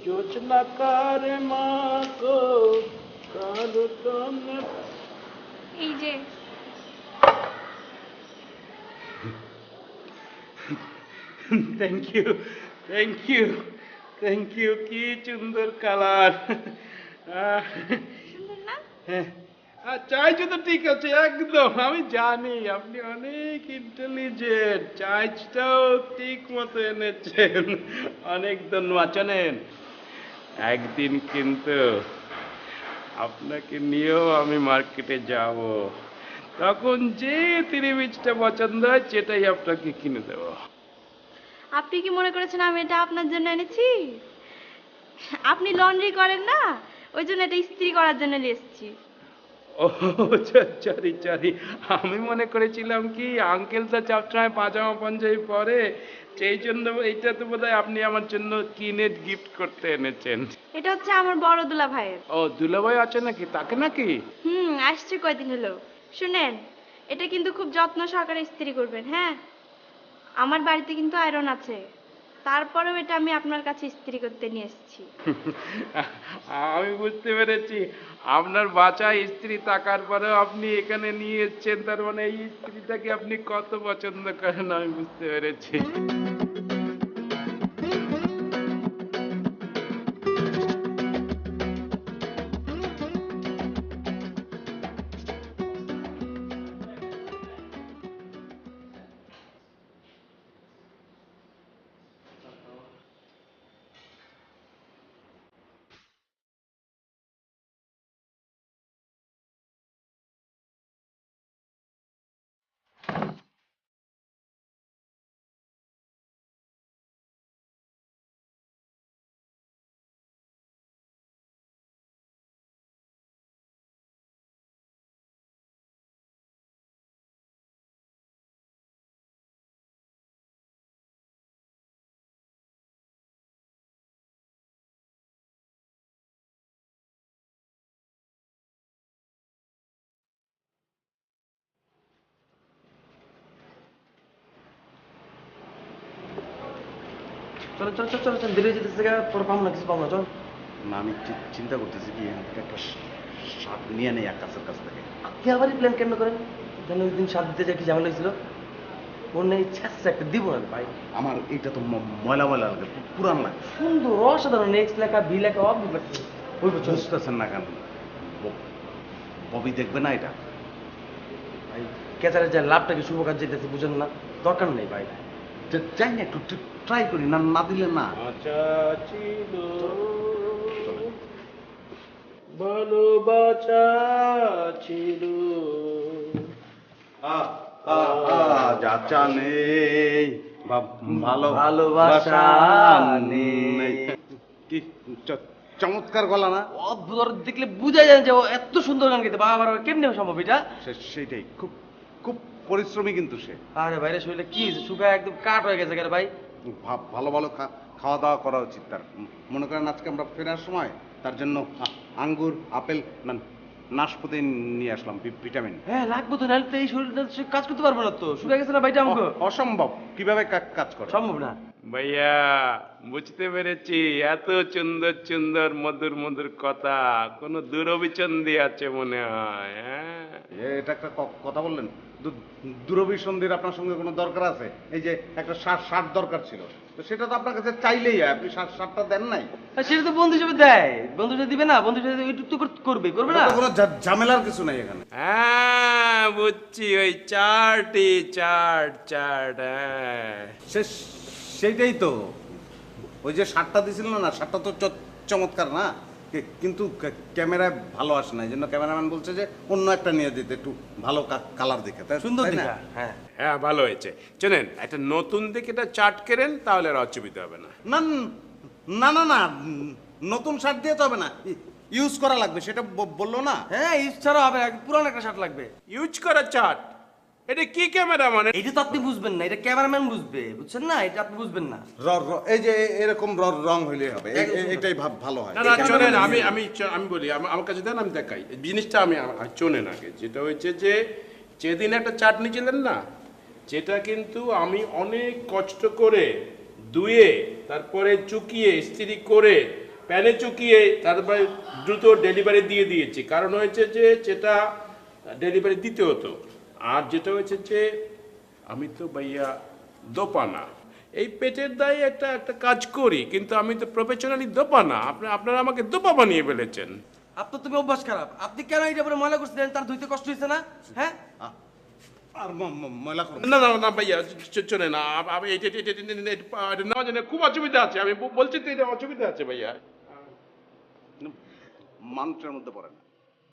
জোছনাকার মাগো কালো তনে। এই যে thank you thank you thank you, কি সুন্দর কালার। সুন্দর না? হ্যাঁ, চাইছো তো ঠিক আছে একদম, আমি জানি আপনি অনেক ইন্টেলিজেন্ট, চাইজটাও ঠিক মতো এনেছেন, অনেক ধন্যবাদ। জানেন একদিন কিন্তু আপনাকে নিয়েও আমি মার্কেটে যাব, তখন যে ত্রিভুজটা পছন্দ হয় সেটাই আপনাকে কিনে দেবো। আপনি কি মনে করেছেন আমি এটা আপনার জন্য এনেছি? আপনি লন্ড্রি করেন না, ওই জন্য এটা ইস্ত্রি করার জন্য নিয়ে এসেছি। ও সরি সরি, আমি মনে করেছিলাম কি আঙ্কেল তো সবসময় পাজামা পাঞ্জাবি পরে, সেই জন্য এইটা তো বোধহয় আপনি আমার জন্য কিনে গিফট করতে এনেছেন। এটা হচ্ছে আমার বড় দুলা ভাইয়ের। ও দুলাভাই আছে নাকি, তাকে নাকি? আসছে কয়দিন হলো। শুনেন, এটা কিন্তু খুব যত্ন সহকারে ইস্ত্রি করবেন, হ্যাঁ? আমার বাড়িতে কিন্তু আয়রন আছে, তারপরেও এটা আমি আপনার কাছে ইস্ত্রি করতে নিয়ে এসেছি। আমি বুঝতে পেরেছি, আপনার বাচ্চা স্ত্রী থাকার পরেও আপনি এখানে নিয়ে এসেছেন, তার মানে এই স্ত্রীটাকে আপনি কত পছন্দ করেন আমি বুঝতে পেরেছি। চলো চলো চলো চলো চলো, দেরি হয়ে যেতেছে, পরে পাবো না, কিছু পাবো না, চল। না আমি চিন্তা করতেছি কি এখান থেকে একটা শার্ট নিয়ে নেই আকাশের কাছ থেকে। আপনি আবারই প্ল্যান কেন করেন? জানো ওই দিন সাত দিতে যা কি ঝামেলা হয়েছিল, ওর নেই ইচ্ছা একটা দিব না ভাই। আমার এইটা তো ময়লা ময়লা লাগে, পুরান লাগে। সুন্দর অসাধারণ, এক্স লেখা ভি লেখা অব ওই বছর বুঝতেছেন না কেন? ববি দেখবে না এটা? ভাই কেচারের যে লাভটা কি শুভ কাজ যেতেছে বুঝেন না, দরকার নেই ভাই। যাই না, একটু ট্রাই করি, না না দিলে না। আচ্ছা ছিল ভালোবাসা ছিল, যাচা নেই ভালোবাসা নেই। কি চমৎকার গলা না? অদ্ভুত, ওর দেখলে বুঝা যায় যে ও এত সুন্দর গান গাইতে, বাবা কেমনে সম্ভব এটা? সেইটাই, খুব খুব পরিশ্রমী কিন্তু সে। আরে ভাইরে শরীরে কি শুকায় একদম কাঠ হয়ে গেছে কেন ভাই? ভালো ভালো খাওয়া দাওয়া করা উচিত তার। মনে করেন আজকে আমরা ফেরার সময় তার জন্য আঙ্গুর, আপেল, নাশপাতি নিয়ে আসলাম, ভিটামিন। হ্যাঁ লাগবে তো, নাহলে তো এই শরীরটা সে কাজ করতে পারবো না তো, শুকায় গেছে না ভাইটা আমাকে। অসম্ভব, কিভাবে কাজ করে? সম্ভব না ভাইয়া বুঝতে পেরেছি, এত সুন্দর সুন্দর মধুর মধুর কথা, কোন দুরভিসন্ধি আছে মনে হয়। হ্যাঁ এটা একটা কথা বললেন, দূরভিসন্ধির আপনার সঙ্গে কোনো দরকার আছে? এই যে একটা শার্ট দরকার ছিল, তো সেটা তো আপনার কাছে চাইলেই হয়, আপনি শার্টটা দেন নাই। আর সেটা তো বন্ধু হিসেবে দেয়, বন্ধু হিসেবে দিবে না, বন্ধু হিসেবে ওইটুকু তো করবে না। কোনো ঝামেলার কিছু নাই এখানে। হ্যাঁ বুঝছি, ওই চার্টই চার্ট। হ্যাঁ সেইটাই তো, ওই যে শার্টটা দিছিল না, শার্টটা তো চমৎকার না, কিন্তু ক্যামেরায় ভালো আসে না, এই জন্য ক্যামেরাম্যান বলছে যে অন্য একটা নিয়ে দিতে, একটু ভালো কালার দেখে, সুন্দর তাই না? দেখা, হ্যাঁ হ্যাঁ ভালো হয়েছে। চলেন একটা নতুন দেখে এটা চার্ট কেনেন, তাহলে আর অসুবিধা হবে না। না না না না, নতুন শার্ট দিয়ে তো হবে না, ইউজ করা লাগবে, সেটা বললো না। হ্যাঁ ইউজ ছাড়া হবে না, পুরান একটা শার্ট লাগবে। ইউজ করা চার্ট? এটা কি ক্যামেরা মানে? এইটা তো আপনি বুঝবেন না, এটা ক্যামেরাম্যান বুঝবে, বুঝছেন না, এটা আপনি বুঝবেন না। এই যে এরকম রং হইলেই হবে, এটাই ভালো হয়। না না চলেন, আমি বলি, আমার কাছে দেন, আমি দেখাই জিনিসটা। আমি চলেন আগে, যেটা হয়েছে যে যেদিন একটা চাট নিয়েছিলেন না, যেটা কিন্তু আমি অনেক কষ্ট করে ধুয়ে তারপরে চুকিয়ে ইস্ত্রি করে প্যানে চুকিয়ে তারপরে দ্রুত ডেলিভারি দিয়ে দিয়েছি। কারণ হয়েছে যে যেটা ডেলিভারি দিতে হতো, আর যেটা হয়েছে যে আমি তো ভাইয়া দোপানা, এই পেটের দায়ে একটা একটা কাজ করি, কিন্তু আমি তো প্রফেশনালি দোপানা। আপনারা আমাকে দোপা বানিয়ে ফেলেছেন। আপনার তুমি অভ্যাস খারাপ। আপনি কেন এটা পরে ময়লা করছিলেন? তার ধুইতে কষ্ট হয়েছে না? হ্যাঁ, আর ময়লা করো না না না ভাইয়া, চলে না। আমি নেওয়ার জন্য খুব অসুবিধা আছে। আমি বলছি তো এটা অসুবিধা আছে ভাইয়া। মানুষের মধ্যে পড়ে না।